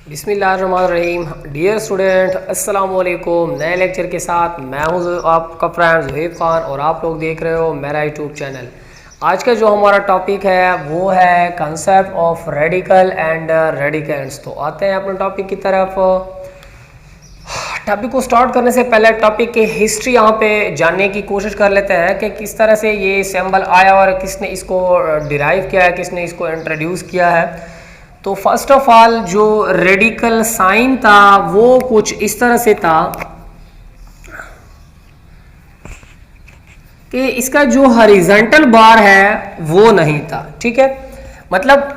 बिस्मिल्लाहिर्रहमानिर्रहीम। Dear student, अस्सलाम वालेकुम। नए लेक्चर के साथ मैं हूँ आपका फ्रेंड ज़ुहैब खान और आप लोग देख रहे हो मेरा यूट्यूब चैनल। आज का जो हमारा टॉपिक है वो है concept of radical and radicands. तो आते हैं अपने टॉपिक की तरफ। टॉपिक को स्टार्ट करने से पहले टॉपिक की हिस्ट्री यहाँ पे जानने की कोशिश कर लेते हैं कि किस तरह से ये सिंबल आया और किसने इसको डिराइव किया है, किसने इसको इंट्रोड्यूस किया है। तो फर्स्ट ऑफ ऑल जो रेडिकल साइन था वो कुछ इस तरह से था कि इसका जो हॉरिजॉन्टल बार है वो नहीं था। ठीक है, मतलब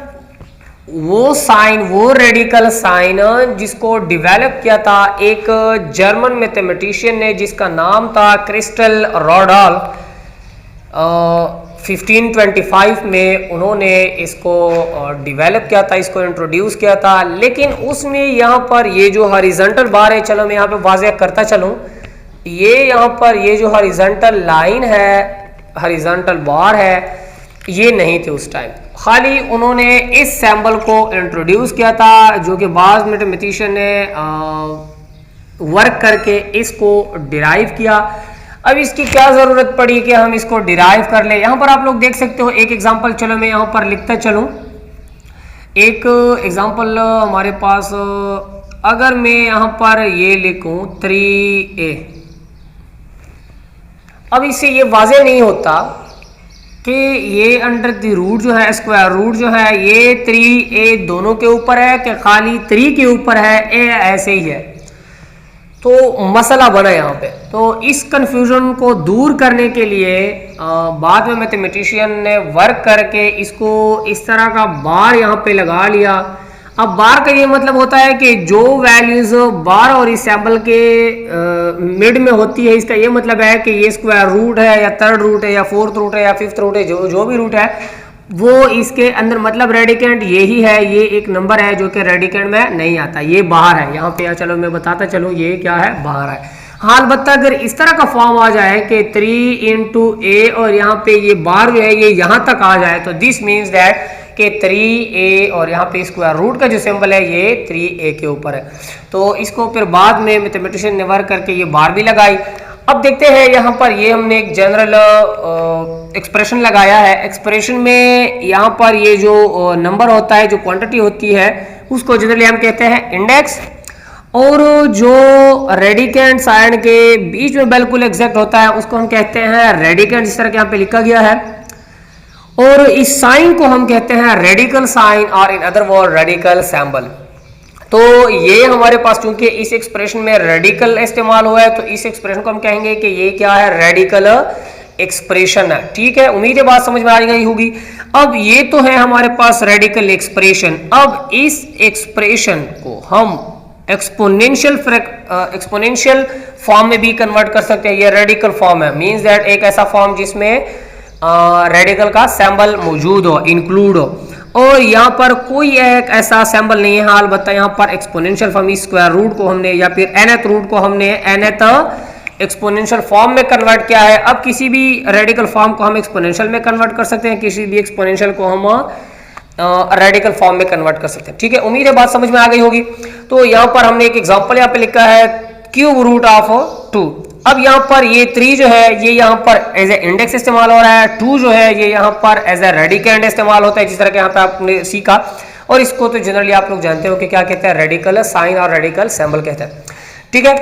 वो साइन, वो रेडिकल साइन जिसको डेवलप किया था एक जर्मन मैथमेटिशियन ने जिसका नाम था क्रिस्टल रॉडॉल्फ। 1525 में उन्होंने इसको डेवलप किया था, इसको इंट्रोड्यूस किया था। लेकिन उसमें यहाँ पर ये जो हॉरिजॉन्टल बार है, चलो मैं यहाँ पे वाज़ेह करता चलूँ, ये यहाँ पर ये जो हॉरिजॉन्टल लाइन है, हॉरिजॉन्टल बार है, ये नहीं थे उस टाइम। खाली उन्होंने इस सिंबल को इंट्रोड्यूस किया था जो कि बाद मैथमेटिशियन ने वर्क करके इसको डिराइव किया। अब इसकी क्या ज़रूरत पड़ी कि हम इसको डिराइव कर ले। यहाँ पर आप लोग देख सकते हो एक एग्जांपल, चलो मैं यहाँ पर लिखता चलूँ। एक एग्जांपल हमारे पास, अगर मैं यहाँ पर ये लिखूँ 3a, अब इससे ये वाज़ेह नहीं होता कि ये अंडर द रूट जो है, स्क्वायर रूट जो है, ये 3a दोनों के ऊपर है कि खाली 3 के ऊपर है, a ऐसे ही है। तो मसला बना यहाँ पे। तो इस कंफ्यूजन को दूर करने के लिए बाद में मैथमेटिशियन ने वर्क करके इसको इस तरह का बार यहाँ पे लगा लिया। अब बार का ये मतलब होता है कि जो वैल्यूज बार और इस सिंबल के मिड में होती है, इसका ये मतलब है कि ये स्क्वायर रूट है या थर्ड रूट है या फोर्थ रूट है या फिफ्थ रूट है, जो भी रूट है वो इसके अंदर, मतलब रेडिकेंट यही है। ये एक नंबर है जो कि रेडिकेंट में नहीं आता, ये बाहर है यहाँ पे। चलो मैं बताता चलो ये क्या है, बाहर है। हाँ, अलबत्ता अगर इस तरह का फॉर्म आ जाए कि 3 into a और यहाँ पे ये बार जो है ये यहाँ तक आ जाए, तो दिस मीन्स दैट कि 3a और यहाँ पे स्क्वायर रूट का जो सिंबल है ये 3a के ऊपर है। तो इसको फिर बाद में मैथमेटिशियन ने वर्क करके ये बार भी लगाई। अब देखते हैं यहाँ पर ये हमने एक जनरल एक्सप्रेशन लगाया है। एक्सप्रेशन में यहाँ पर ये जो नंबर होता है, जो क्वांटिटी होती है, उसको जनरली हम कहते हैं इंडेक्स। और जो रेडिकेंट साइन के बीच में बिल्कुल एग्जैक्ट होता है उसको हम कहते हैं रेडिकेंट, जिस तरह के यहाँ पे लिखा गया है। और इस साइन को हम कहते हैं रेडिकल साइन और इन अदर वर्ड रेडिकल सिंबल। तो ये हमारे पास चूंकि इस एक्सप्रेशन में रेडिकल इस्तेमाल हुआ है तो इस एक्सप्रेशन को हम कहेंगे कि ये क्या है, रेडिकल एक्सप्रेशन है। ठीक है, उम्मीद है बात समझ में आ गई होगी। अब ये तो है हमारे पास रेडिकल एक्सप्रेशन। अब इस एक्सप्रेशन को हम एक्सपोनेंशियल फॉर्म में भी कन्वर्ट कर सकते हैं। ये रेडिकल फॉर्म है, मींस दैट एक ऐसा फॉर्म जिसमें रेडिकल का सिंबल मौजूद हो, इंक्लूड हो। और यहाँ पर कोई एक ऐसा सिंबल नहीं है। हाल बता यहाँ पर एक्सपोनेंशियल फॉर्म, स्क्वायर रूट को हमने या फिर nth रूट को हमने nth एक्सपोनेंशियल फॉर्म में कन्वर्ट किया है। अब किसी भी रेडिकल फॉर्म को हम एक्सपोनेंशियल में कन्वर्ट कर सकते हैं, किसी भी एक्सपोनेंशियल को हम रेडिकल फॉर्म में कन्वर्ट कर सकते हैं। ठीक है, उम्मीद है बात समझ में आ गई होगी। तो यहाँ पर हमने एक एग्जांपल यहाँ पे लिखा है क्यूब रूट ऑफ 2। अब यहाँ पर ये 3 जो है ये यहाँ पर एज ए इंडेक्स इस्तेमाल हो रहा है, 2 जो है ये यहाँ पर एज ए रेडिकेंट इस्तेमाल होता है, जिस तरह के यहाँ पे आपने सीखा। और इसको तो जनरली आप लोग जानते हो कि क्या कहते हैं, रेडिकल साइन और रेडिकल सिंबल कहते हैं। ठीक है,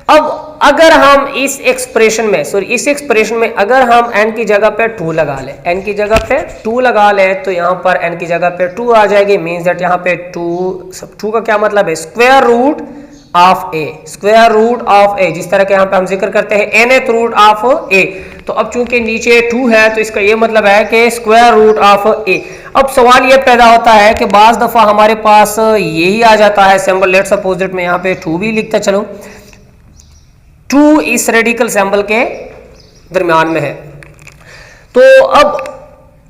अब अगर हम इस एक्सप्रेशन में अगर हम n की जगह पे 2 लगा ले, n की जगह पे 2 लगा ले, तो यहाँ पर n की जगह पे 2 आ जाएगी। मीन्स दैट यहाँ पे 2 का क्या मतलब है, square root of a, square root of a, जिस तरह के यहाँ पे हम जिक्र करते हैं nth रूट ऑफ a। तो अब चूंकि नीचे 2 है तो इसका ये मतलब है कि स्क्वायर रूट ऑफ a। अब सवाल ये पैदा होता है कि बाज दफा हमारे पास यही आ जाता है सिंबल। लेट्स सपोज दैट मैं यहाँ पे 2 भी लिखता चलूं, 2 इस रेडिकल सिंबल के दरमियान में है। तो अब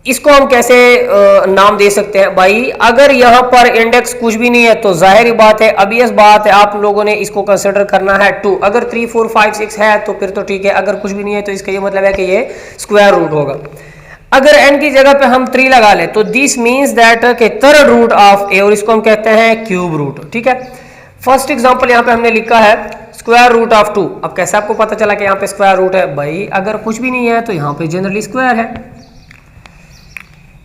इसको हम कैसे नाम दे सकते हैं भाई, अगर यहाँ पर इंडेक्स कुछ भी नहीं है तो जाहिर बात है, obvious बात है, आप लोगों ने इसको कंसिडर करना है 2। अगर 3 4 5 6 है तो फिर तो ठीक है, अगर कुछ भी नहीं है तो इसका ये मतलब है कि ये स्क्वायर रूट होगा। अगर n की जगह पे हम 3 लगा ले तो दिस मीन्स दैट के थर्ड रूट ऑफ a, और इसको हम कहते हैं क्यूब रूट। ठीक है, फर्स्ट एग्जांपल यहाँ पे हमने लिखा है स्क्वायर रूट ऑफ 2। अब कैसे आपको पता चला कि यहाँ पे स्क्वायर रूट है? भाई अगर कुछ भी नहीं है तो यहाँ पे जनरली स्क्वायर है।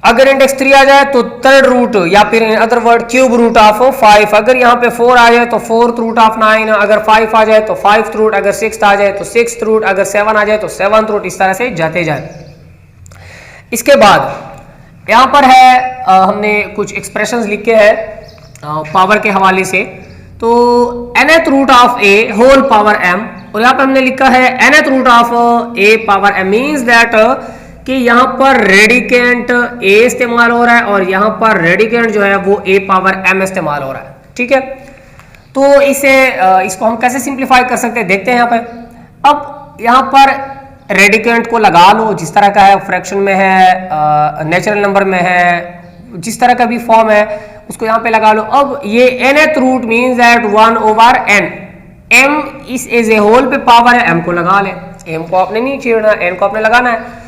अगर इंडेक्स 3 आ जाए तो थर्ड रूट या फिर in other word cube root of 5। अगर यहाँ पे 4 आ जाए तो फोर्थ रूट ऑफ 9। अगर 5 आ जाए तो 5th रूट। अगर 6 आ जाए तो 6th रूट। अगर 7 आ जाए तो 7th रूट। इस तरह से जाते जाए। इसके बाद यहाँ पर है हमने कुछ एक्सप्रेशंस लिखे हैं पावर के हवाले से। तो nth root of a whole power m, और यहाँ पर हमने लिखा है nth root of a power m means that कि यहाँ पर रेडिकेंट a इस्तेमाल हो रहा है और यहाँ पर रेडिकेंट जो है वो a पावर m इस्तेमाल हो रहा है। ठीक है, तो इसको हम कैसे सिंप्लीफाई कर सकते हैं देखते हैं यहाँ पे। अब यहाँ पर रेडिकेंट को लगा लो, जिस तरह का है, फ्रैक्शन में है, नेचुरल नंबर में है, जिस तरह का भी फॉर्म है उसको यहाँ पे लगा लो। अब ये nth root means that 1 over n, m इस एज ए होल पे पावर है, m को लगा ले। m को आपने नहीं छेड़ना, n को आपने लगाना है।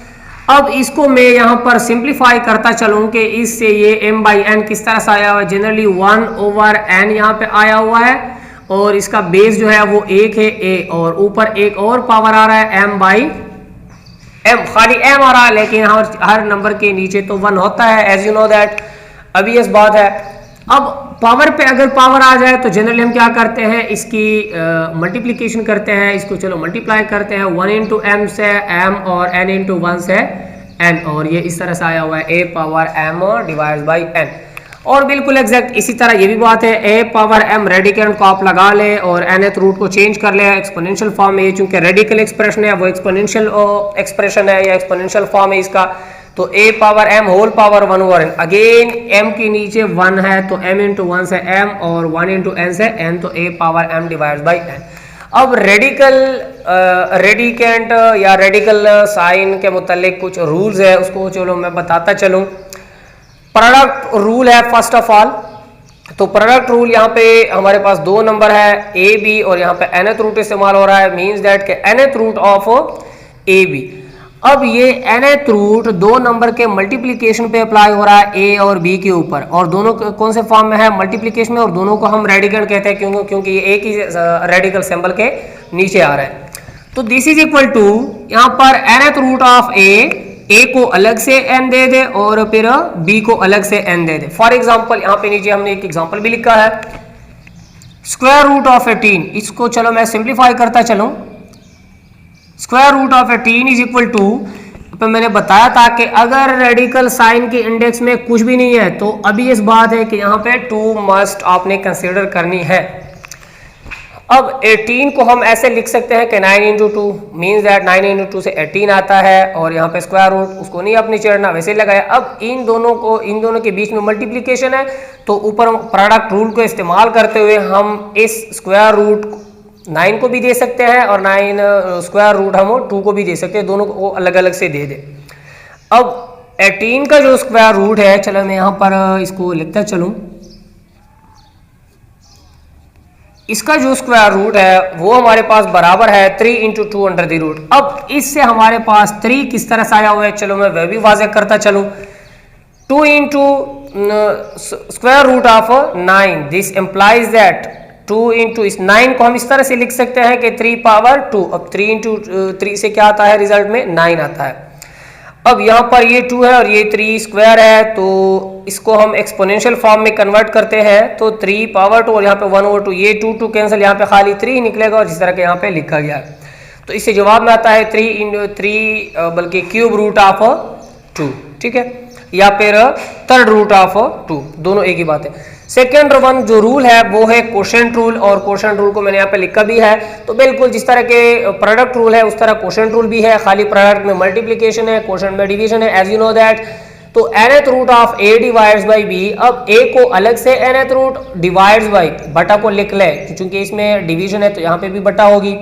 अब इसको मैं यहाँ पर सिंप्लीफाई करता चलूँ कि इससे ये m बाई n किस तरह से आया हुआ है। जनरली 1 ओवर n यहाँ पे आया हुआ है और इसका बेस जो है वो 1 है a, और ऊपर एक और पावर आ रहा है m बाई m, खाली m आ रहा है, लेकिन हर नंबर के नीचे तो 1 होता है, एज यू नो दैट। अभी इस बात है। अब पावर पे अगर पावर आ जाए तो जनरली हम क्या करते हैं, इसकी मल्टीप्लिकेशन करते हैं। इसको चलो मल्टीप्लाई करते हैं, 1 इंटू m से m और n इंटू 1 से n, और ये इस तरह से आया हुआ है a power m divide by n। और बिल्कुल एग्जैक्ट इसी तरह ये भी बात है, a पावर m रेडिकेंट को आप लगा ले और nth रूट को चेंज कर ले एक्सपोनेंशियल फॉर्म में। चूंकि रेडिकल एक्सप्रेशन है वो एक्सपोनेंशियल एक्सप्रेशन है या एक्सपोनेंशियल फॉर्म है इसका, तो a power m whole power 1 over n। Again m के नीचे 1 है तो m इंटू 1 से m और 1 इंटू n से n, तो a power m divide by n। अब रेडिकेंट या रेडिकल साइन के मुतालिक कुछ रूल्स है, उसको चलो मैं बताता चलूँ। प्रोडक्ट रूल है फर्स्ट ऑफ ऑल। तो प्रोडक्ट रूल यहाँ पे हमारे पास 2 नंबर है a b, और यहाँ पे nth रूट इस्तेमाल हो रहा है, मींस दैट के nth root of a b। अब ये nth रूट 2 नंबर के मल्टीप्लिकेशन पे अप्लाई हो रहा है a और b के ऊपर, और दोनों कौन से फॉर्म में है, मल्टीप्लिकेशन में, और दोनों को हम रेडिकेंट कहते हैं क्योंकि ये एक ही रेडिकल सिंबल के नीचे आ रहा है। तो दिस इज इक्वल टू यहाँ पर nth रूट ऑफ a को अलग से n दे दे और फिर b को अलग से n they they. For example यहाँ पे नीचे हमने एक एग्जांपल भी लिखा है स्क्वायर रूट ऑफ 18। इसको चलो मैं सिंप्लीफाई करता चलूं। Square root of 18 is equal to, मैंने बताया था कि अगर रेडिकल साइन के इंडेक्स में कुछ भी नहीं है तो अभी इस बात है कि यहाँ पे 2 मस्ट आपने कंसीडर करनी है। अब 18 को हम ऐसे लिख सकते हैं कि 9 इंटू 2 मीन्स दैट 9 इंटू 2 से 18 आता है, और यहाँ पे स्क्वायर रूट उसको नहीं अपनी चढ़ना वैसे लगाया। अब इन दोनों के बीच में मल्टीप्लिकेशन है, तो ऊपर प्रोडक्ट रूल को इस्तेमाल करते हुए हम इस स्क्वायर रूट 9 को भी दे सकते हैं और 9 स्क्वायर रूट हम 2 को भी दे सकते हैं, दोनों को अलग अलग से दे दे। अब 18 का जो स्क्वायर रूट है, चलो मैं यहाँ पर इसको लिखता चलूँ। इसका जो स्क्वायर रूट है वो हमारे पास बराबर है 3 इंटू 2 अंडर द रूट। अब इससे हमारे पास 3 किस तरह से आया हुआ है, चलो मैं वह भी वाज़ेह करता चलूँ। 2 into square root of 9, this implies that 2 into इस 9 को हम इस तरह से लिख सकते हैं कि 3 पावर 2। अब 3 इंटू 3 से क्या आता है, रिजल्ट में 9 आता है। अब यहाँ पर ये 2 है और ये 3 स्क्वायर है, तो इसको हम एक्सपोनेंशियल फॉर्म में कन्वर्ट करते हैं, तो 3 पावर 2 और यहाँ पे 1 ओवर 2, ये 2 कैंसिल, यहाँ पे खाली 3 निकलेगा, और जिस तरह के यहाँ पे लिखा गया है। तो इससे जवाब में आता है 3 इंटू 3 बल्कि क्यूब रूट ऑफ 2, ठीक है, या फिर थर्ड रूट ऑफ 2, दोनों एक ही बात है। सेकेंड वन जो रूल है वो है कोशेंट रूल, और कोशेंट रूल को मैंने यहाँ पे लिखा भी है। तो बिल्कुल जिस तरह के प्रोडक्ट रूल है उस तरह कोशेंट रूल भी है, खाली प्रोडक्ट में मल्टीप्लिकेशन है, कोशेंट में डिवीजन है, एज यू नो दैट। तो nth root of a divides by b, अब a को अलग से nth रूट डिवाइड्स बाई बटा को लिख ले, क्योंकि इसमें डिवीजन है तो यहाँ पे भी बटा होगी,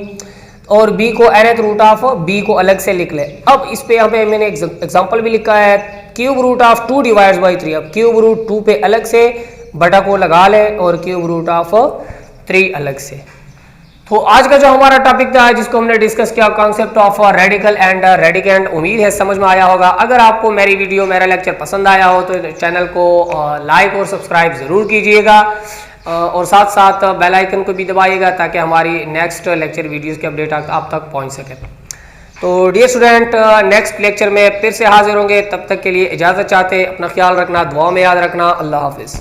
और b को nth रूट ऑफ b को अलग से लिख ले। अब इस पे यहाँ पे मैंने एग्जांपल भी लिखा है cube root of 2 divides by 3। अब क्यूब रूट 2 पे अलग से बटा को लगा ले और क्यूब रूट ऑफ 3 अलग से। तो आज का जो हमारा टॉपिक था जिसको हमने डिस्कस किया concept of radical and radicand, उम्मीद है समझ में आया होगा। अगर आपको मेरी वीडियो मेरा लेक्चर पसंद आया हो तो चैनल को लाइक और सब्सक्राइब ज़रूर कीजिएगा और साथ साथ बेल आइकन को भी दबाइएगा ताकि हमारी नेक्स्ट लेक्चर वीडियोस की अपडेट आप तक पहुंच सके। तो डियर स्टूडेंट, नेक्स्ट लेक्चर में फिर से हाजिर होंगे, तब तक के लिए इजाज़त चाहते, अपना ख्याल रखना, दुआ में याद रखना। अल्लाह हाफिज़।